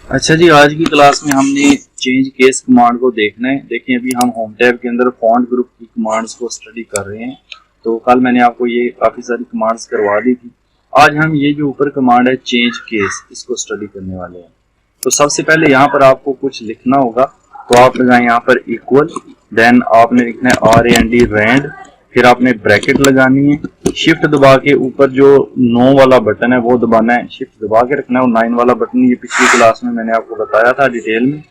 अच्छा जी, आज की क्लास में हमने चेंज केस कमांड को देखना है। देखिए अभी हम होम टैब के अंदर फॉन्ट ग्रुप की कमांड्स को स्टडी कर रहे हैं। तो कल मैंने आपको ये काफ़ी सारी कमांड्स करवा दी थी। आज हम ये जो ऊपर कमांड है चेंज केस, इसको स्टडी करने वाले हैं। तो सबसे पहले यहाँ पर आपको कुछ लिखना होगा, तो आप लगाएं यहाँ पर इक्वल, देन आपने लिखना है RAND रैंड, फिर आपने ब्रैकेट लगानी है, शिफ्ट दबा के ऊपर जो 9 वाला बटन है वो दबाना है, शिफ्ट दबा के रखना है। और 9 वाला बटन ये पिछली क्लास में मैंने आपको बताया था डिटेल में।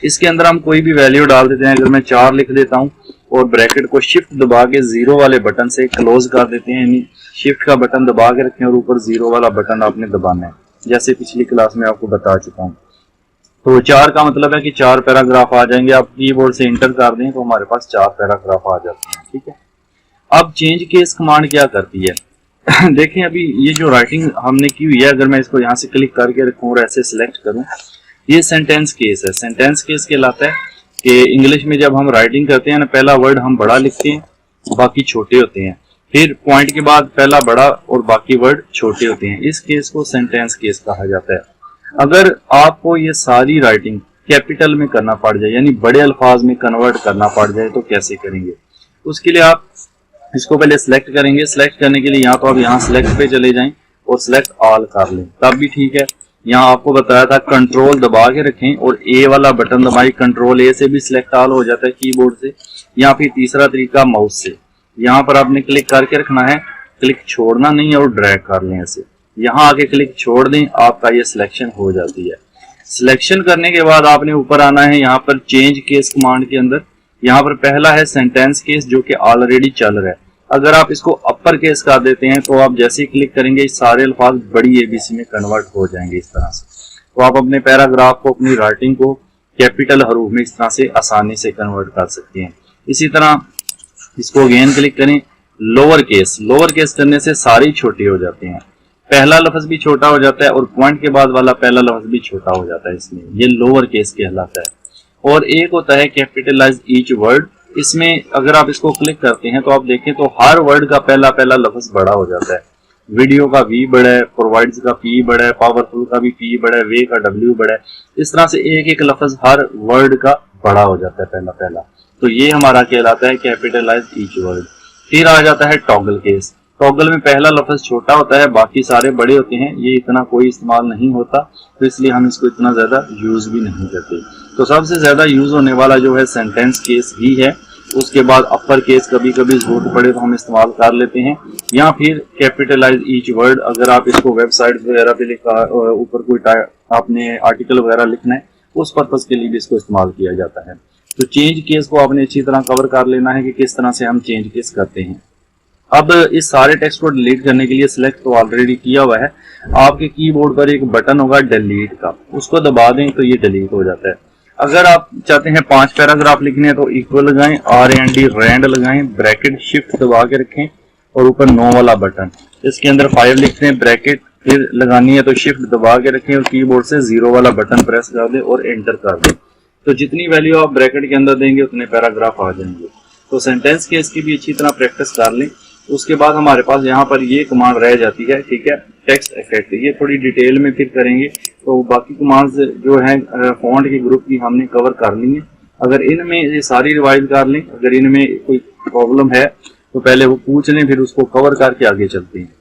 इसके अंदर हम कोई भी वैल्यू डाल देते हैं। अगर मैं 4 लिख देता हूँ और ब्रैकेट को शिफ्ट दबा के 0 वाले बटन से क्लोज कर देते हैं, यानी शिफ्ट का बटन दबा के रखें और ऊपर 0 वाला बटन आपने दबाना है, जैसे पिछली क्लास में आपको बता चुका हूँ। तो 4 का मतलब है कि 4 पैराग्राफ आ जाएंगे। आप कीबोर्ड से इंटर कर दें तो हमारे पास 4 पैराग्राफ आ जाते हैं। ठीक है, अब चेंज केस कमांड क्या करती है देखें अभी ये जो राइटिंग हमने की हुई है, अगर मैं इसको यहाँ से क्लिक करके रखूँ और ऐसे सिलेक्ट करूँ, ये सेंटेंस केस है। सेंटेंस केस कहलाता है कि इंग्लिश में जब हम राइटिंग करते हैं ना, पहला वर्ड हम बड़ा लिखते हैं, बाकी छोटे होते हैं, फिर पॉइंट के बाद पहला बड़ा और बाकी वर्ड छोटे होते हैं। इस केस को सेंटेंस केस कहा जाता है। अगर आपको ये सारी राइटिंग कैपिटल में करना पड़ जाए, यानी बड़े अल्फाज में कन्वर्ट करना पड़ जाए, तो कैसे करेंगे? उसके लिए आप इसको पहले सिलेक्ट करेंगे। सिलेक्ट करने के लिए या तो आप यहाँ सिलेक्ट पे चले जाएं और सिलेक्ट ऑल कर लें, तब भी ठीक है। यहाँ आपको बताया था कंट्रोल दबा के रखें और ए वाला बटन दबाएं, कंट्रोल ए से भी सिलेक्ट ऑल हो जाता है कीबोर्ड से। या फिर तीसरा तरीका माउस से, यहाँ पर आपने क्लिक करके रखना है, क्लिक छोड़ना नहीं है और ड्रैग कर लें ऐसे। यहाँ आके क्लिक छोड़ दें, आपका ये सिलेक्शन हो जाती है। सिलेक्शन करने के बाद आपने ऊपर आना है यहाँ पर चेंज केस कमांड के अंदर। यहाँ पर पहला है सेंटेंस केस जो कि ऑलरेडी चल रहा है। अगर आप इसको अपर केस कर देते हैं तो आप जैसे ही क्लिक करेंगे सारे अल्फाज बड़ी ABC में कन्वर्ट हो जाएंगे इस तरह से। तो आप अपने पैराग्राफ को, अपनी राइटिंग को कैपिटल हरूफ में इस तरह से आसानी से कन्वर्ट कर सकते हैं। इसी तरह इसको अगेन क्लिक करें, लोअर केस। लोअर केस करने से सारे छोटे हो जाते हैं, पहला लफ्ज भी छोटा हो जाता है और पॉइंट के बाद वाला पहला लफ्ज भी छोटा हो जाता है, इसमें ये लोअर केस कहलाता है। और एक होता है कैपिटलाइज ईच वर्ड। इसमें अगर आप इसको क्लिक करते हैं तो आप देखें तो हर वर्ड का पहला पहला लफ्ज बड़ा हो जाता है। वीडियो का V बड़ा है, प्रोवाइड्स का P बड़ा है, पावरफुल का भी P बड़ा है, वे का W बड़ा है। इस तरह से एक एक लफ्ज हर वर्ड का बड़ा हो जाता है पहला पहला। तो ये हमारा कहलाता है कैपिटलाइज ईच वर्ड। फिर आ जाता है टॉगल केस। टॉगल में पहला लफ्ज छोटा होता है, बाकी सारे बड़े होते हैं। ये इतना कोई इस्तेमाल नहीं होता, तो इसलिए हम इसको इतना ज्यादा यूज भी नहीं करते। तो सबसे ज्यादा यूज होने वाला जो है सेंटेंस केस ही है। उसके बाद अपर केस कभी कभी जरूरत पड़े तो हम इस्तेमाल कर लेते हैं, या फिर कैपिटलाइज ईच वर्ड। अगर आप इसको वेबसाइट वगैरह पे लिखा, ऊपर कोई आपने आर्टिकल वगैरह लिखना है, उस पर्पज के लिए भी इसको इस्तेमाल किया जाता है। तो चेंज केस को आपने अच्छी तरह कवर कर लेना है कि किस तरह से हम चेंज केस करते हैं। अब इस सारे टेक्स्ट को डिलीट करने के लिए सिलेक्ट तो ऑलरेडी किया हुआ है, आपके कीबोर्ड पर एक बटन होगा डिलीट का, उसको दबा दें तो ये डिलीट हो जाता है। अगर आप चाहते हैं 5 पैराग्राफ लिखने हैं तो इक्वल लगाएं, RAND रैंड लगाएं, ब्रैकेट शिफ्ट दबा के रखें और ऊपर 9 वाला बटन, इसके अंदर 5 लिखते हैं, ब्रैकेट फिर लगानी है तो शिफ्ट दबा के रखें और कीबोर्ड से 0 वाला बटन प्रेस कर दें और एंटर कर दें। तो जितनी वैल्यू आप ब्रैकेट के अंदर देंगे उतने पैराग्राफ आ जाएंगे। तो सेंटेंस केस की भी अच्छी तरह प्रैक्टिस कर लें। उसके बाद हमारे पास यहाँ पर ये कमांड रह जाती है, ठीक है, टेक्स्ट इफेक्ट। ये थोड़ी डिटेल में फिर करेंगे। तो बाकी कमांड्स जो है फॉन्ट के ग्रुप की हमने कवर कर ली है। अगर इनमें ये सारी रिवाइज कर लें, अगर इनमें कोई प्रॉब्लम है तो पहले वो पूछ लें, फिर उसको कवर करके आगे चलते हैं।